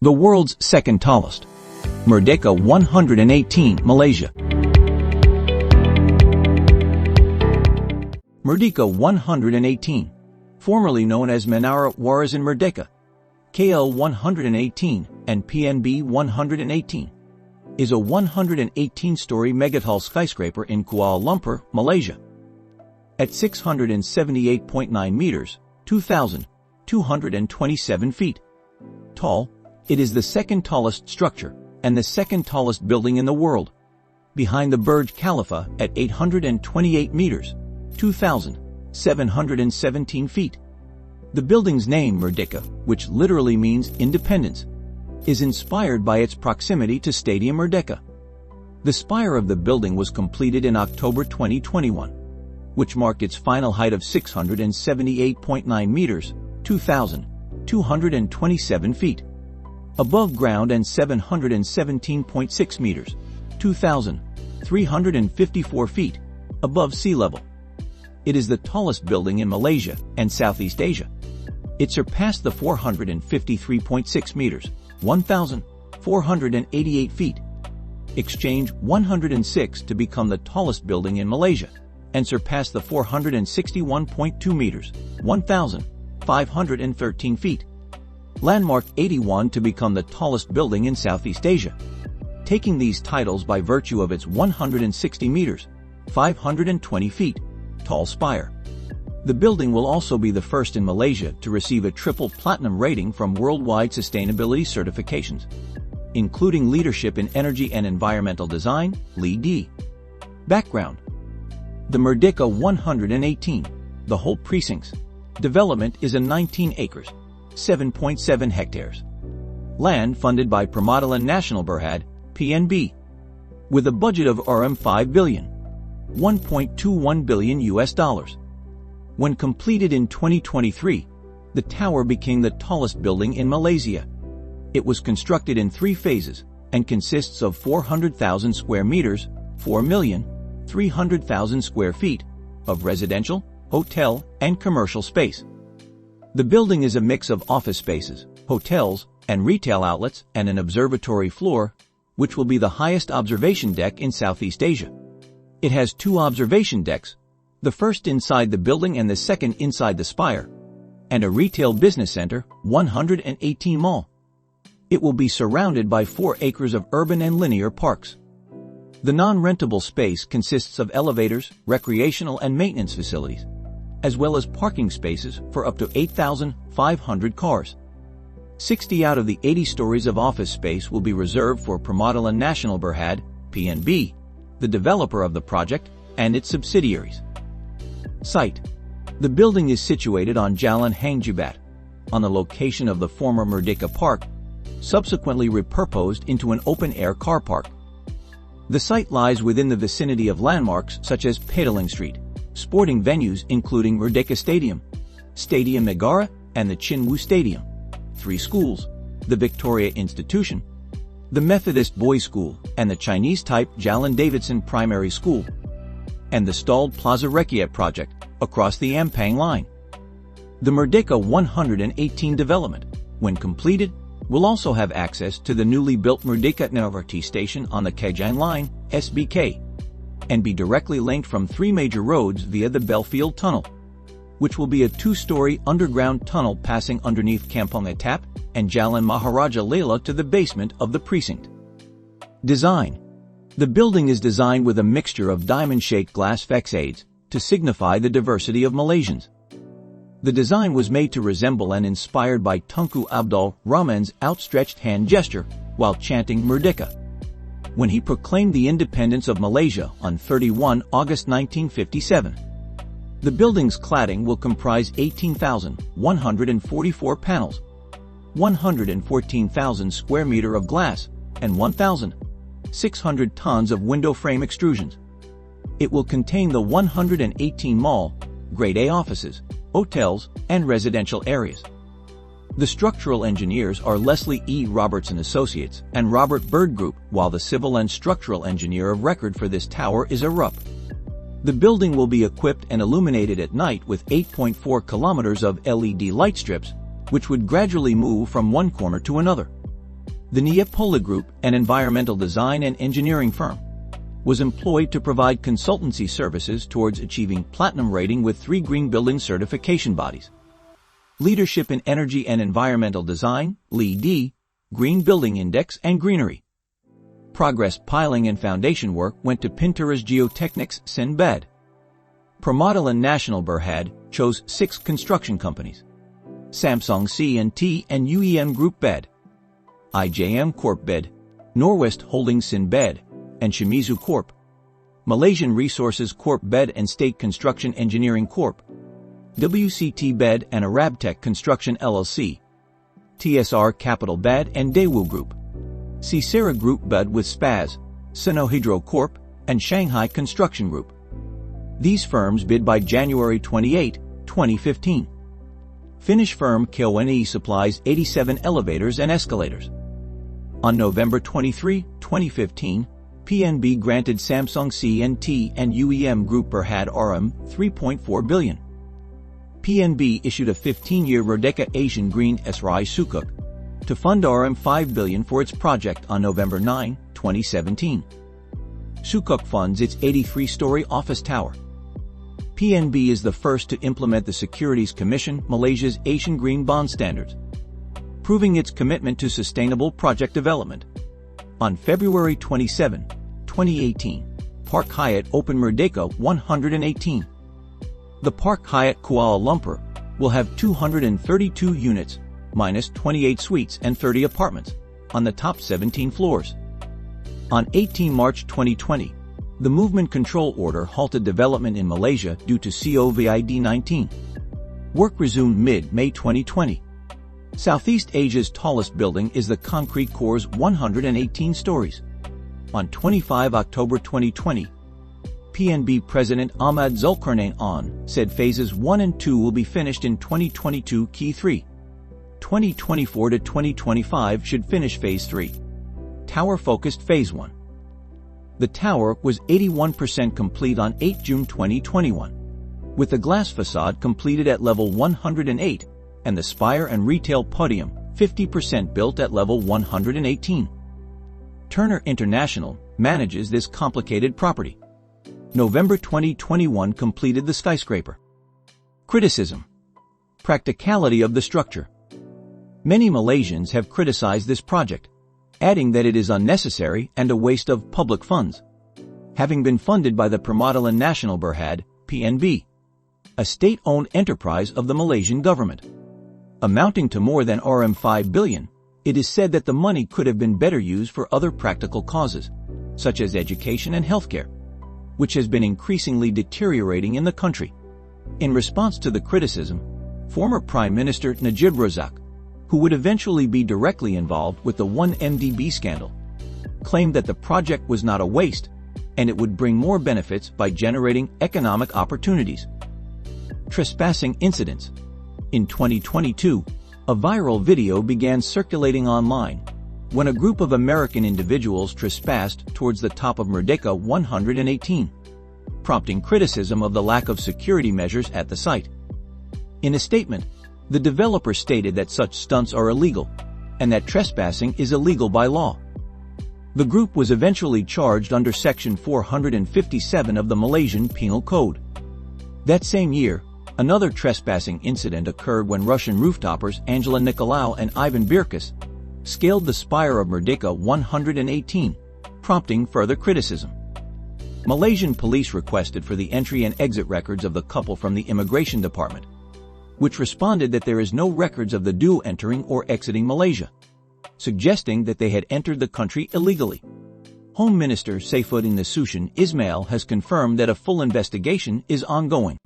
The world's second tallest. Merdeka 118, Malaysia. Merdeka 118, formerly known as Menara Warazin Merdeka, KL 118 and PNB 118, is a 118-story megatall skyscraper in Kuala Lumpur, Malaysia. At 678.9 meters, 2,227 feet tall, it is the second tallest structure and the second tallest building in the world, behind the Burj Khalifa at 828 meters, 2,717 feet. The building's name, Merdeka, which literally means independence, is inspired by its proximity to Stadium Merdeka. The spire of the building was completed in October 2021, which marked its final height of 678.9 meters, 2,227 feet above ground, and 717.6 meters, 2,354 feet above sea level. It is the tallest building in Malaysia and Southeast Asia. It surpassed the 453.6 meters, 1,488 feet, Exchange 106 to become the tallest building in Malaysia, and surpassed the 461.2 meters, 1,513 feet, Landmark 81 to become the tallest building in Southeast Asia, taking these titles by virtue of its 160 meters, 520 feet, tall spire. The building will also be the first in Malaysia to receive a triple platinum rating from worldwide sustainability certifications, including Leadership in Energy and Environmental Design, LEED. Background: the Merdeka 118, the whole precinct's development is a 19 acres, 7.7 hectares, land funded by Permadalan Nasional Berhad, PNB, with a budget of RM5 billion, 1.21 billion US dollars. When completed in 2023, the tower became the tallest building in Malaysia. It was constructed in 3 phases and consists of 400,000 square meters, 4,300,000 square feet of residential, hotel, and commercial space. The building is a mix of office spaces, hotels, and retail outlets, and an observatory floor, which will be the highest observation deck in Southeast Asia. It has 2 observation decks, the first inside the building and the second inside the spire, and a retail business center, 118 mall. It will be surrounded by 4 acres of urban and linear parks. The non-rentable space consists of elevators, recreational and maintenance facilities, as well as parking spaces for up to 8,500 cars. 60 out of the 80 stories of office space will be reserved for Permadalan Nasional Berhad, PNB, the developer of the project, and its subsidiaries. Site: the building is situated on Jalan Hang Jebat, on the location of the former Merdeka Park, subsequently repurposed into an open-air car park. The site lies within the vicinity of landmarks such as Petaling Street, sporting venues including Merdeka Stadium, Stadium Negara, and the Chinwoo Stadium, 3 schools, the Victoria Institution, the Methodist Boys School, and the Chinese-type Jalan Davidson Primary School, and the stalled Plaza Rakyat project across the Ampang line. The Merdeka 118 development, when completed, will also have access to the newly built Merdeka Novarti station on the Kajang line, SBK, and be directly linked from 3 major roads via the Belfield Tunnel, which will be a 2-story underground tunnel passing underneath Kampong Atap and Jalan Maharaja Lela to the basement of the precinct. Design: the building is designed with a mixture of diamond-shaped glass facades to signify the diversity of Malaysians. The design was made to resemble and inspired by Tunku Abdul Rahman's outstretched hand gesture while chanting Merdeka, when he proclaimed the independence of Malaysia on 31 August 1957. The building's cladding will comprise 18,144 panels, 114,000 square meters of glass, and 1,600 tons of window frame extrusions. It will contain the 118 mall, Grade A offices, hotels, and residential areas. The structural engineers are Leslie E. Robertson Associates and Robert Bird Group, while the civil and structural engineer of record for this tower is Arup. The building will be equipped and illuminated at night with 8.4 kilometers of LED light strips, which would gradually move from one corner to another. The Neapola Group, an environmental design and engineering firm, was employed to provide consultancy services towards achieving platinum rating with 3 green building certification bodies: Leadership in Energy and Environmental Design, LEED, Green Building Index, and Greenery. Progress piling and foundation work went to Pinterest Geotechnics Sinbad. Permodalan National Berhad chose 6 construction companies: Samsung C&T and UEM Group Bed, IJM Corp Bed, Norwest Holdings Sinbad, and Shimizu Corp, Malaysian Resources Corp Bed and State Construction Engineering Corp, WCT Bed and Arabtech Construction LLC, TSR Capital Bed and Daewoo Group, Cicera Group Bed with SPAS, Sinohydro Corp, and Shanghai Construction Group. These firms bid by January 28, 2015. Finnish firm KONE supplies 87 elevators and escalators. On November 23, 2015, PNB granted Samsung C&T and UEM Group Berhad RM 3.4 billion. PNB issued a 15-year Merdeka Asian Green SRI Sukuk to fund RM 5 billion for its project on November 9, 2017. Sukuk funds its 83-story office tower. PNB is the first to implement the Securities Commission Malaysia's Asian Green Bond Standards, proving its commitment to sustainable project development. On February 27, 2018, Park Hyatt opened Merdeka 118. The Park Hyatt Kuala Lumpur will have 232 units, minus 28 suites and 30 apartments, on the top 17 floors. On 18 March 2020, the Movement Control Order halted development in Malaysia due to COVID-19. Work resumed mid-May 2020. Southeast Asia's tallest building is the Concrete Core's 118 stories. On 25 October 2020, PNB President Ahmad Zulkarnain said Phases 1 and 2 will be finished in 2022. Key 3. 2024 to 2025 should finish Phase 3. Tower-focused Phase 1. The tower was 81% complete on 8 June 2021, with the glass facade completed at level 108 and the spire and retail podium 50% built at level 118. Turner International manages this complicated property. November 2021 completed the Skyscraper. Criticism. Practicality of the structure. Many Malaysians have criticized this project, adding that it is unnecessary and a waste of public funds, having been funded by the Permodalan National Berhad, PNB, a state-owned enterprise of the Malaysian government. Amounting to more than RM 5 billion, it is said that the money could have been better used for other practical causes, such as education and healthcare, which has been increasingly deteriorating in the country. In response to the criticism, former Prime Minister Najib Razak, who would eventually be directly involved with the 1MDB scandal, claimed that the project was not a waste and it would bring more benefits by generating economic opportunities. Trespassing incidents. In 2022, a viral video began circulating online when a group of American individuals trespassed towards the top of Merdeka 118, prompting criticism of the lack of security measures at the site. In a statement, the developer stated that such stunts are illegal and that trespassing is illegal by law. The group was eventually charged under Section 457 of the Malaysian Penal Code. That same year, another trespassing incident occurred when Russian rooftopers Angela Nicolau and Ivan Birkus scaled the spire of Merdeka 118, prompting further criticism. Malaysian police requested for the entry and exit records of the couple from the Immigration Department, which responded that there is no records of the duo entering or exiting Malaysia, suggesting that they had entered the country illegally. Home Minister Saifuddin Nasution Ismail has confirmed that a full investigation is ongoing.